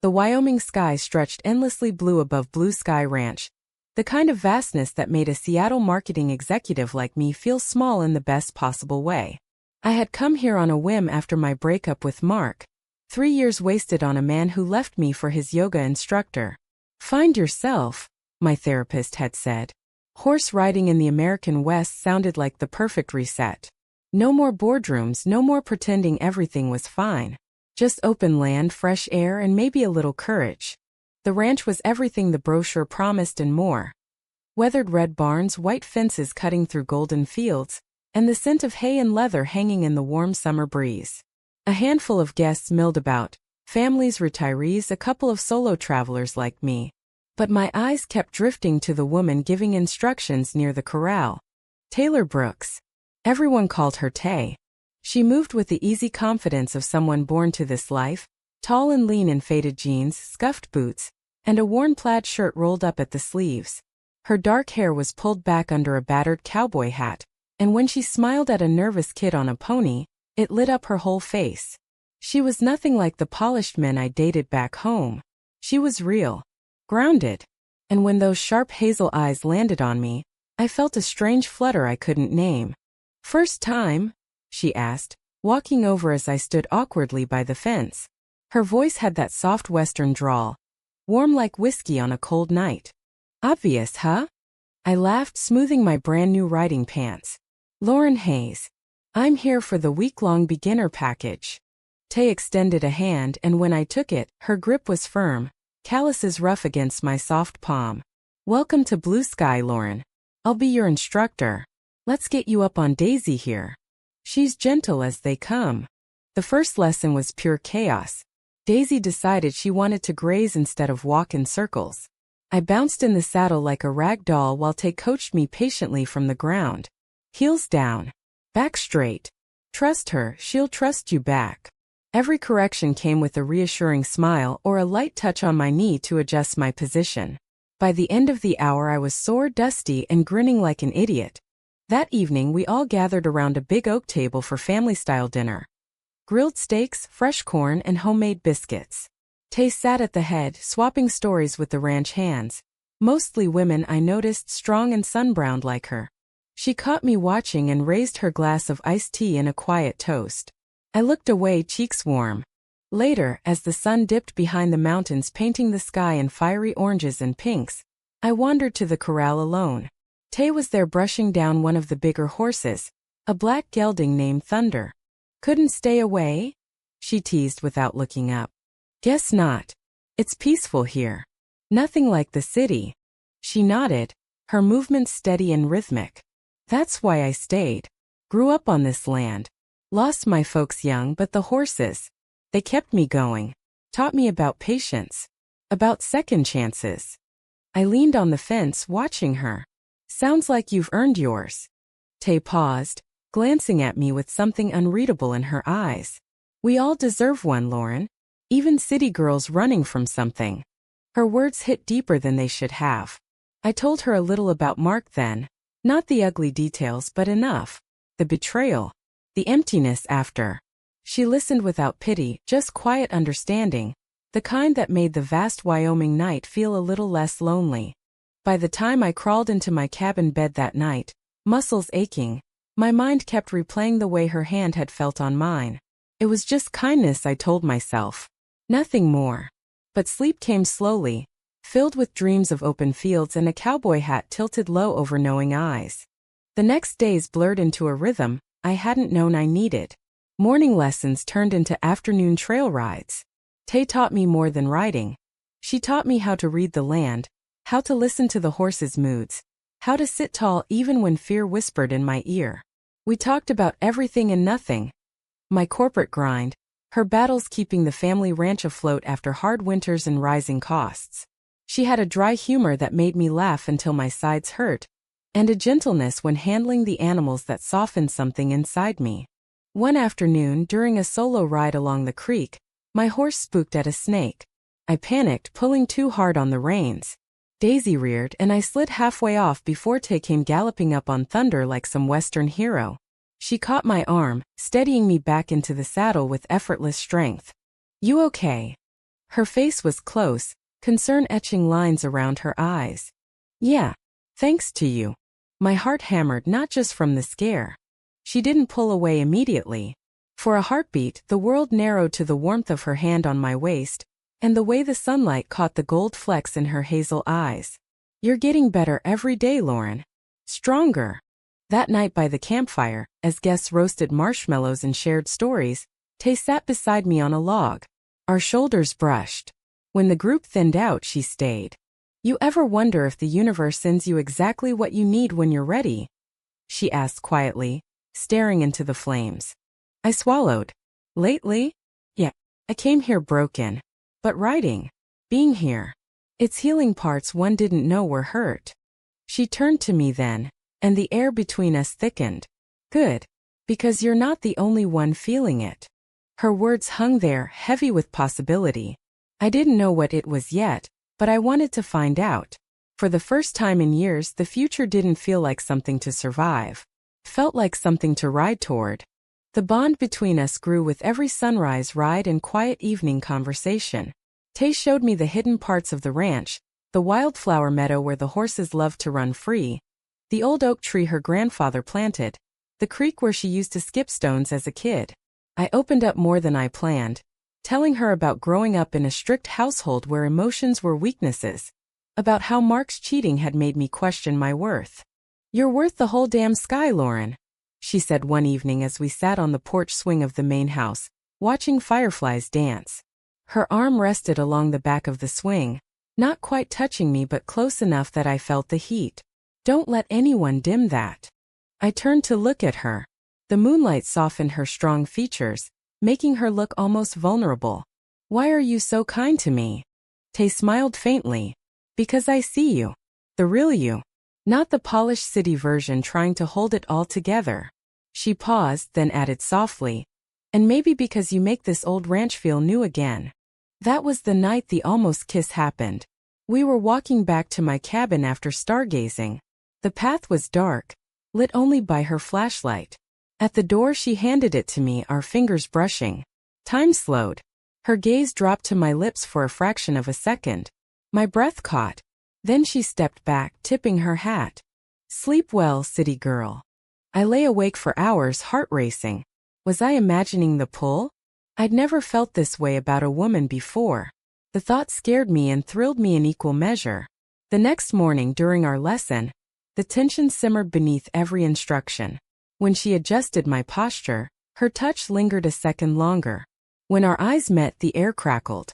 The Wyoming sky stretched endlessly blue above Blue Sky Ranch, the kind of vastness that made a Seattle marketing executive like me feel small in the best possible way. I had come here on a whim after my breakup with Mark. 3 years wasted on a man who left me for his yoga instructor. Find yourself, my therapist had said. Horse riding in the American West sounded like the perfect reset. No more boardrooms, no more pretending everything was fine. Just open land, fresh air, and maybe a little courage. The ranch was everything the brochure promised and more. Weathered red barns, white fences cutting through golden fields, and the scent of hay and leather hanging in the warm summer breeze. A handful of guests milled about, families, retirees, a couple of solo travelers like me. But my eyes kept drifting to the woman giving instructions near the corral. Taylor Brooks. Everyone called her Tay. She moved with the easy confidence of someone born to this life, tall and lean in faded jeans, scuffed boots, and a worn plaid shirt rolled up at the sleeves. Her dark hair was pulled back under a battered cowboy hat, and when she smiled at a nervous kid on a pony, it lit up her whole face. She was nothing like the polished men I dated back home. She was real, grounded, and when those sharp hazel eyes landed on me, I felt a strange flutter I couldn't name. "First time?" she asked, walking over as I stood awkwardly by the fence. Her voice had that soft western drawl, warm like whiskey on a cold night. "Obvious, huh?" I laughed, smoothing my brand new riding pants. "Lauren Hayes. I'm here for the week-long beginner package." Tay extended a hand, and when I took it, her grip was firm, calluses rough against my soft palm. "Welcome to Blue Sky, Lauren. I'll be your instructor. Let's get you up on Daisy here. She's gentle as they come." The first lesson was pure chaos. Daisy decided she wanted to graze instead of walk in circles. I bounced in the saddle like a rag doll while Tay coached me patiently from the ground. Heels down. Back straight. Trust her, she'll trust you back. Every correction came with a reassuring smile or a light touch on my knee to adjust my position. By the end of the hour I was sore, dusty, and grinning like an idiot. That evening we all gathered around a big oak table for family-style dinner. Grilled steaks, fresh corn, and homemade biscuits. Tay sat at the head, swapping stories with the ranch hands. Mostly women, I noticed, strong and sun-browned like her. She caught me watching and raised her glass of iced tea in a quiet toast. I looked away, cheeks warm. Later, as the sun dipped behind the mountains painting the sky in fiery oranges and pinks, I wandered to the corral alone. Tay was there brushing down one of the bigger horses, a black gelding named Thunder. "Couldn't stay away?" she teased without looking up. "Guess not. It's peaceful here. Nothing like the city." She nodded, her movements steady and rhythmic. "That's why I stayed. Grew up on this land. Lost my folks young, but the horses, they kept me going. Taught me about patience. About second chances." I leaned on the fence, watching her. "Sounds like you've earned yours." Tay paused, glancing at me with something unreadable in her eyes. "We all deserve one, Lauren. Even city girls running from something." Her words hit deeper than they should have. I told her a little about Mark then. Not the ugly details, but enough. The betrayal. The emptiness after. She listened without pity, just quiet understanding. The kind that made the vast Wyoming night feel a little less lonely. By the time I crawled into my cabin bed that night, muscles aching, my mind kept replaying the way her hand had felt on mine. It was just kindness, I told myself. Nothing more. But sleep came slowly, filled with dreams of open fields and a cowboy hat tilted low over knowing eyes. The next days blurred into a rhythm I hadn't known I needed. Morning lessons turned into afternoon trail rides. Tay taught me more than riding. She taught me how to read the land, how to listen to the horse's moods, how to sit tall even when fear whispered in my ear. We talked about everything and nothing. My corporate grind, her battles keeping the family ranch afloat after hard winters and rising costs. She had a dry humor that made me laugh until my sides hurt, and a gentleness when handling the animals that softened something inside me. One afternoon, during a solo ride along the creek, my horse spooked at a snake. I panicked, pulling too hard on the reins. Daisy reared, and I slid halfway off before Tay came galloping up on Thunder like some Western hero. She caught my arm, steadying me back into the saddle with effortless strength. "You okay?" Her face was close, concern etching lines around her eyes. Yeah, thanks to you. My heart hammered not just from the scare. She didn't pull away immediately. For a heartbeat, the world narrowed to the warmth of her hand on my waist, and the way the sunlight caught the gold flecks in her hazel eyes. You're getting better every day, Lauren. Stronger. That night by the campfire, as guests roasted marshmallows and shared stories, Tay sat beside me on a log. Our shoulders brushed. When the group thinned out, she stayed. You ever wonder if the universe sends you exactly what you need when you're ready? She asked quietly, staring into the flames. I swallowed. Lately? Yeah, I came here broken. But writing, being here, it's healing parts one didn't know were hurt. She turned to me then, and the air between us thickened. Good, because you're not the only one feeling it. Her words hung there, heavy with possibility. I didn't know what it was yet, but I wanted to find out. For the first time in years, the future didn't feel like something to survive. It felt like something to ride toward. The bond between us grew with every sunrise ride and quiet evening conversation. Tay showed me the hidden parts of the ranch, the wildflower meadow where the horses loved to run free, the old oak tree her grandfather planted, the creek where she used to skip stones as a kid. I opened up more than I planned, telling her about growing up in a strict household where emotions were weaknesses, about how Mark's cheating had made me question my worth. You're worth the whole damn sky, Lauren, she said one evening as we sat on the porch swing of the main house, watching fireflies dance. Her arm rested along the back of the swing, not quite touching me but close enough that I felt the heat. Don't let anyone dim that. I turned to look at her. The moonlight softened her strong features, making her look almost vulnerable. Why are you so kind to me? Tay smiled faintly. Because I see you. The real you. Not the polished city version trying to hold it all together. She paused, then added softly. And maybe because you make this old ranch feel new again. That was the night the almost kiss happened. We were walking back to my cabin after stargazing. The path was dark, lit only by her flashlight. At the door she handed it to me, our fingers brushing. Time slowed. Her gaze dropped to my lips for a fraction of a second. My breath caught. Then she stepped back, tipping her hat. Sleep well, city girl. I lay awake for hours, heart racing. Was I imagining the pull? I'd never felt this way about a woman before. The thought scared me and thrilled me in equal measure. The next morning during our lesson, the tension simmered beneath every instruction. When she adjusted my posture, her touch lingered a second longer. When our eyes met, the air crackled.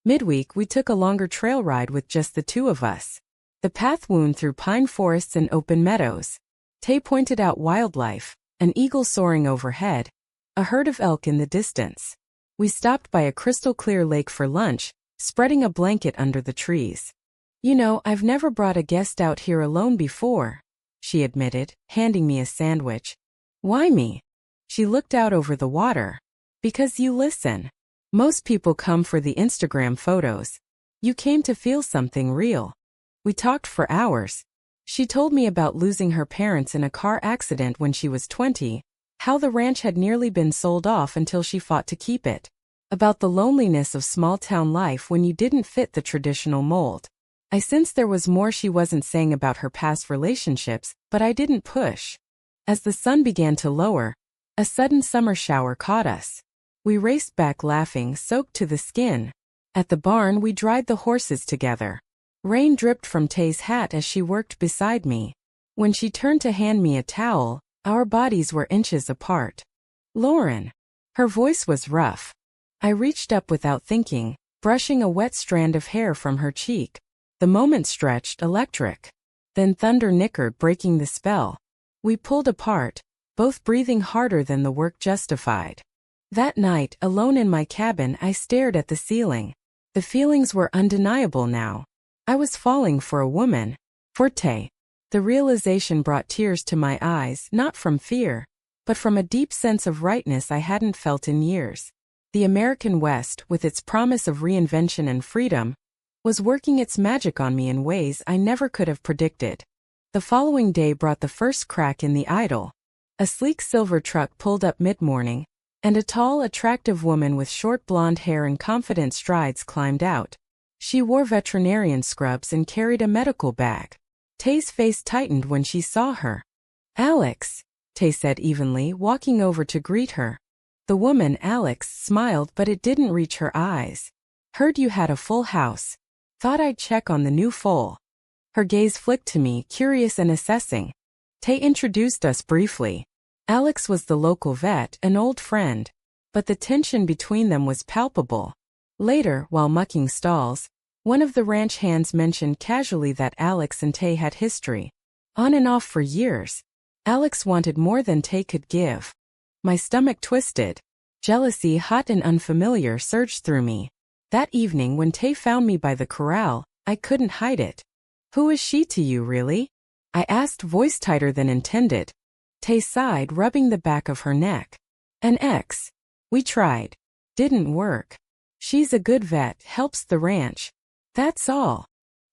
Midweek, we took a longer trail ride with just the two of us. The path wound through pine forests and open meadows. Tay pointed out wildlife, an eagle soaring overhead, a herd of elk in the distance. We stopped by a crystal-clear lake for lunch, spreading a blanket under the trees. You know, I've never brought a guest out here alone before, she admitted, handing me a sandwich. Why me? She looked out over the water. Because you listen. Most people come for the Instagram photos. You came to feel something real. We talked for hours. She told me about losing her parents in a car accident when she was 20, how the ranch had nearly been sold off until she fought to keep it, about the loneliness of small-town life when you didn't fit the traditional mold. I sensed there was more she wasn't saying about her past relationships, but I didn't push. As the sun began to lower, a sudden summer shower caught us. We raced back laughing, soaked to the skin. At the barn, we dried the horses together. Rain dripped from Tay's hat as she worked beside me. When she turned to hand me a towel, our bodies were inches apart. Lauren. Her voice was rough. I reached up without thinking, brushing a wet strand of hair from her cheek. The moment stretched, electric. Then thunder nickered, breaking the spell. We pulled apart, both breathing harder than the work justified. That night, alone in my cabin, I stared at the ceiling. The feelings were undeniable now. I was falling for a woman. For Tay. The realization brought tears to my eyes, not from fear, but from a deep sense of rightness I hadn't felt in years. The American West, with its promise of reinvention and freedom, was working its magic on me in ways I never could have predicted. The following day brought the first crack in the idol. A sleek silver truck pulled up mid-morning, and a tall, attractive woman with short blonde hair and confident strides climbed out. She wore veterinarian scrubs and carried a medical bag. Tay's face tightened when she saw her. "Alex," Tay said evenly, walking over to greet her. The woman, Alex, smiled, but it didn't reach her eyes. "Heard you had a full house. Thought I'd check on the new foal." Her gaze flicked to me, curious and assessing. Tay introduced us briefly. Alex was the local vet, an old friend, but the tension between them was palpable. Later, while mucking stalls, one of the ranch hands mentioned casually that Alex and Tay had history. On and off for years. Alex wanted more than Tay could give. My stomach twisted. Jealousy, hot and unfamiliar, surged through me. That evening when Tay found me by the corral, I couldn't hide it. "Who is she to you, really?" I asked, voice tighter than intended. Tay sighed, rubbing the back of her neck. "An ex. We tried. Didn't work. She's a good vet, helps the ranch. That's all."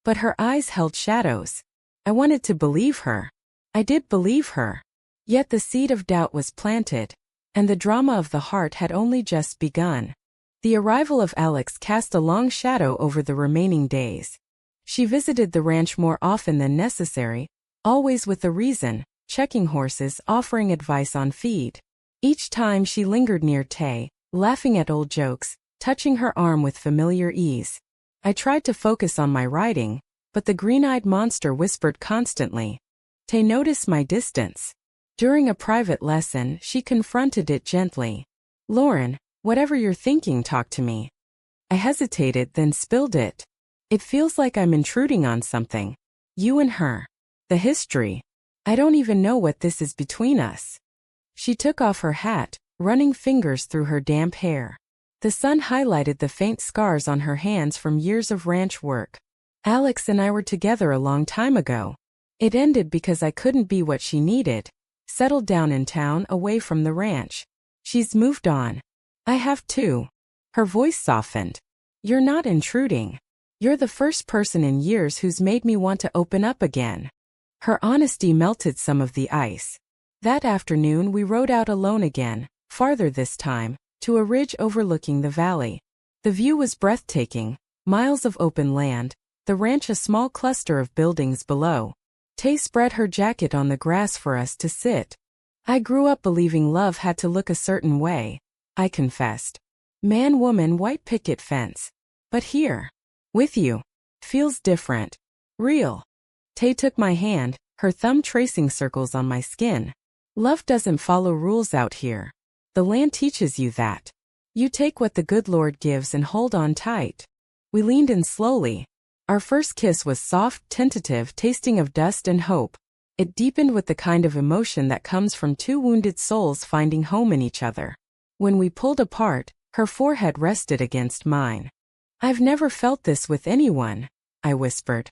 But her eyes held shadows. I wanted to believe her. I did believe her. Yet the seed of doubt was planted, and the drama of the heart had only just begun. The arrival of Alex cast a long shadow over the remaining days. She visited the ranch more often than necessary, always with a reason, checking horses, offering advice on feed. Each time she lingered near Tay, laughing at old jokes, touching her arm with familiar ease. I tried to focus on my writing, but the green-eyed monster whispered constantly. Tay noticed my distance. During a private lesson, she confronted it gently. "Lauren, whatever you're thinking, talk to me." I hesitated, then spilled it. "It feels like I'm intruding on something. You and her. The history. I don't even know what this is between us." She took off her hat, running fingers through her damp hair. The sun highlighted the faint scars on her hands from years of ranch work. "Alex and I were together a long time ago. It ended because I couldn't be what she needed. Settled down in town, away from the ranch. She's moved on. I have too." Her voice softened. "You're not intruding. You're the first person in years who's made me want to open up again." Her honesty melted some of the ice. That afternoon we rode out alone again, farther this time, to a ridge overlooking the valley. The view was breathtaking, miles of open land, the ranch a small cluster of buildings below. Tay spread her jacket on the grass for us to sit. "I grew up believing love had to look a certain way," I confessed. "Man, woman, white picket fence. But here, with you, feels different. Real." Tay took my hand, her thumb tracing circles on my skin. "Love doesn't follow rules out here. The land teaches you that. You take what the good Lord gives and hold on tight." We leaned in slowly. Our first kiss was soft, tentative, tasting of dust and hope. It deepened with the kind of emotion that comes from two wounded souls finding home in each other. When we pulled apart, her forehead rested against mine. "I've never felt this with anyone," I whispered.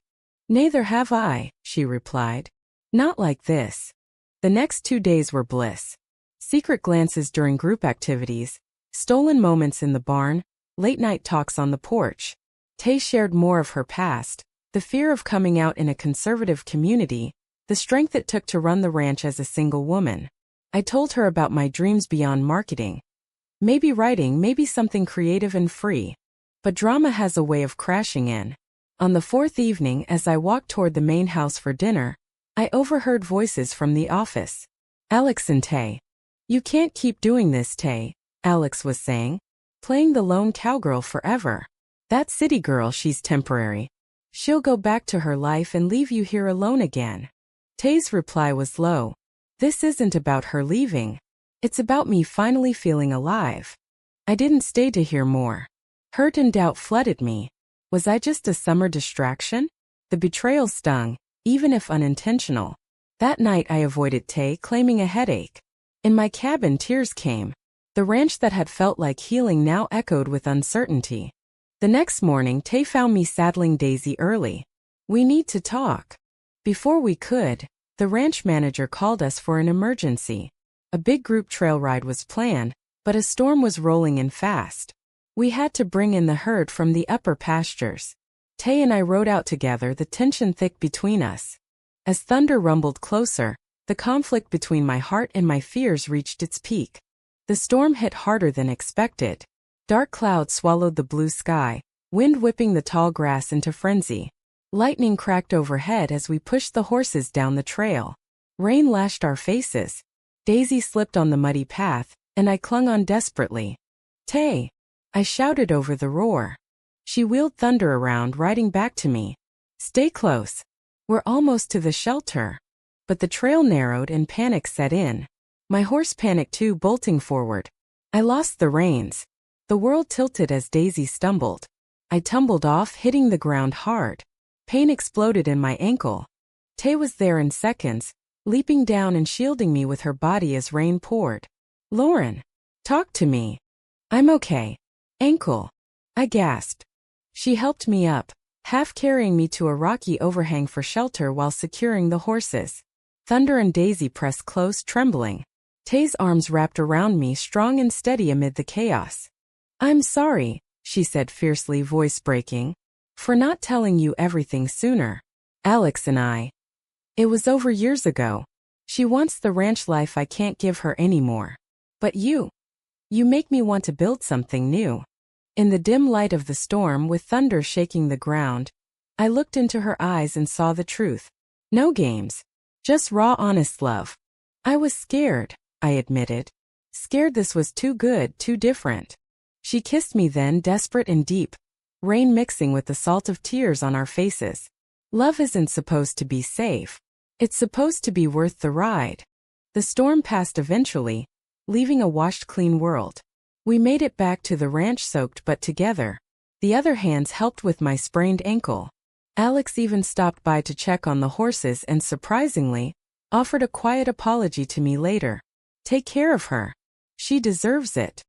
"Neither have I," she replied. "Not like this." The next 2 days were bliss. Secret glances during group activities, stolen moments in the barn, late-night talks on the porch. Tay shared more of her past, the fear of coming out in a conservative community, the strength it took to run the ranch as a single woman. I told her about my dreams beyond marketing. Maybe writing, maybe something creative and free. But drama has a way of crashing in. On the fourth evening, as I walked toward the main house for dinner, I overheard voices from the office. "Alex and Tay. You can't keep doing this, Tay," Alex was saying. "Playing the lone cowgirl forever. That city girl, she's temporary. She'll go back to her life and leave you here alone again." Tay's reply was low. "This isn't about her leaving. It's about me finally feeling alive." I didn't stay to hear more. Hurt and doubt flooded me. Was I just a summer distraction? The betrayal stung, even if unintentional. That night I avoided Tay, claiming a headache. In my cabin, tears came. The ranch that had felt like healing now echoed with uncertainty. The next morning, Tay found me saddling Daisy early. "We need to talk." Before we could, the ranch manager called us for an emergency. A big group trail ride was planned, but a storm was rolling in fast. We had to bring in the herd from the upper pastures. Tay and I rode out together, the tension thick between us. As thunder rumbled closer, the conflict between my heart and my fears reached its peak. The storm hit harder than expected. Dark clouds swallowed the blue sky, wind whipping the tall grass into frenzy. Lightning cracked overhead as we pushed the horses down the trail. Rain lashed our faces. Daisy slipped on the muddy path, and I clung on desperately. "Tay!" I shouted over the roar. She wheeled Thunder around, riding back to me. "Stay close. We're almost to the shelter." But the trail narrowed and panic set in. My horse panicked too, bolting forward. I lost the reins. The world tilted as Daisy stumbled. I tumbled off, hitting the ground hard. Pain exploded in my ankle. Tay was there in seconds, leaping down and shielding me with her body as rain poured. "Lauren, talk to me." "I'm okay. Ankle," I gasped. She helped me up, half carrying me to a rocky overhang for shelter while securing the horses. Thunder and Daisy pressed close, trembling. Tay's arms wrapped around me, strong and steady amid the chaos. "I'm sorry," she said fiercely, voice breaking, "for not telling you everything sooner. Alex and I. It was over years ago. She wants the ranch life I can't give her anymore. But you make me want to build something new." In the dim light of the storm, with Thunder shaking the ground, I looked into her eyes and saw the truth. No games. Just raw, honest love. I was scared, I admitted. Scared this was too good, too different. She kissed me then, desperate and deep, rain mixing with the salt of tears on our faces. Love isn't supposed to be safe. It's supposed to be worth the ride. The storm passed eventually, leaving a washed clean world. We made it back to the ranch soaked but together. The other hands helped with my sprained ankle. Alex even stopped by to check on the horses and, surprisingly, offered a quiet apology to me later. "Take care of her. She deserves it."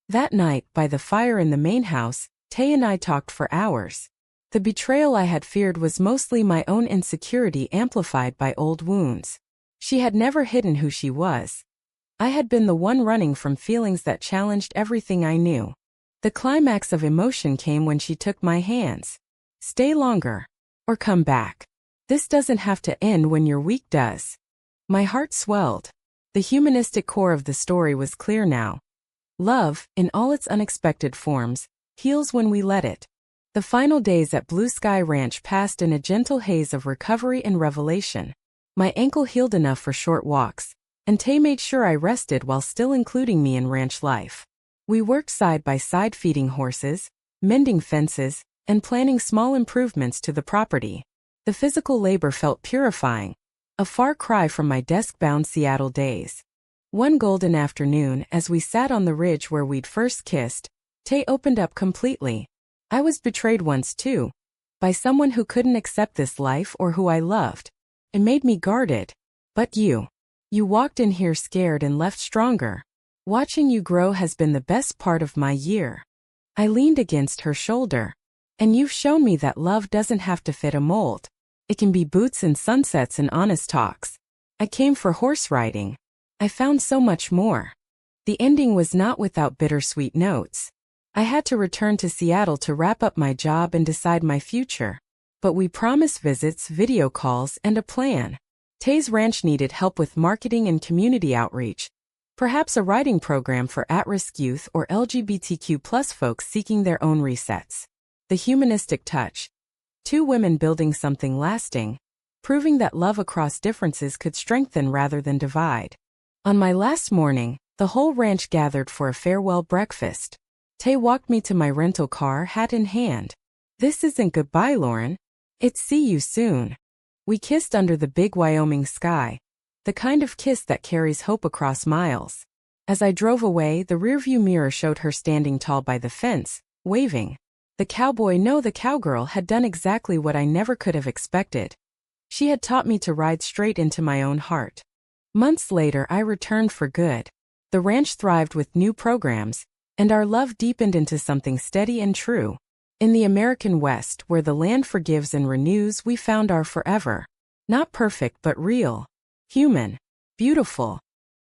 That night, by the fire in the main house, Tay and I talked for hours. The betrayal I had feared was mostly my own insecurity amplified by old wounds. She had never hidden who she was. I had been the one running from feelings that challenged everything I knew. The climax of emotion came when she took my hands. "Stay longer. Or come back. This doesn't have to end when your week does." My heart swelled. The humanistic core of the story was clear now. Love, in all its unexpected forms, heals when we let it. The final days at Blue Sky Ranch passed in a gentle haze of recovery and revelation. My ankle healed enough for short walks, and Tay made sure I rested while still including me in ranch life. We worked side by side, feeding horses, mending fences, and planning small improvements to the property. The physical labor felt purifying, a far cry from my desk-bound Seattle days. One golden afternoon, as we sat on the ridge where we'd first kissed, Tay opened up completely. "I was betrayed once too, by someone who couldn't accept this life or who I loved. It made me guarded. But you walked in here scared and left stronger. Watching you grow has been the best part of my year." I leaned against her shoulder. "And you've shown me that love doesn't have to fit a mold. It can be boots and sunsets and honest talks. I came for horse riding. I found so much more." The ending was not without bittersweet notes. I had to return to Seattle to wrap up my job and decide my future. But we promised visits, video calls, and a plan. Tay's ranch needed help with marketing and community outreach. Perhaps a writing program for at-risk youth or LGBTQ+ folks seeking their own resets. The humanistic touch. Two women building something lasting, proving that love across differences could strengthen rather than divide. On my last morning, the whole ranch gathered for a farewell breakfast. Tay walked me to my rental car, hat in hand. "This isn't goodbye, Lauren. It's see you soon." We kissed under the big Wyoming sky, the kind of kiss that carries hope across miles. As I drove away, the rearview mirror showed her standing tall by the fence, waving. The cowgirl had done exactly what I never could have expected. She had taught me to ride straight into my own heart. Months later, I returned for good. The ranch thrived with new programs, and our love deepened into something steady and true. In the American West, where the land forgives and renews, we found our forever. Not perfect but real. Human. Beautiful.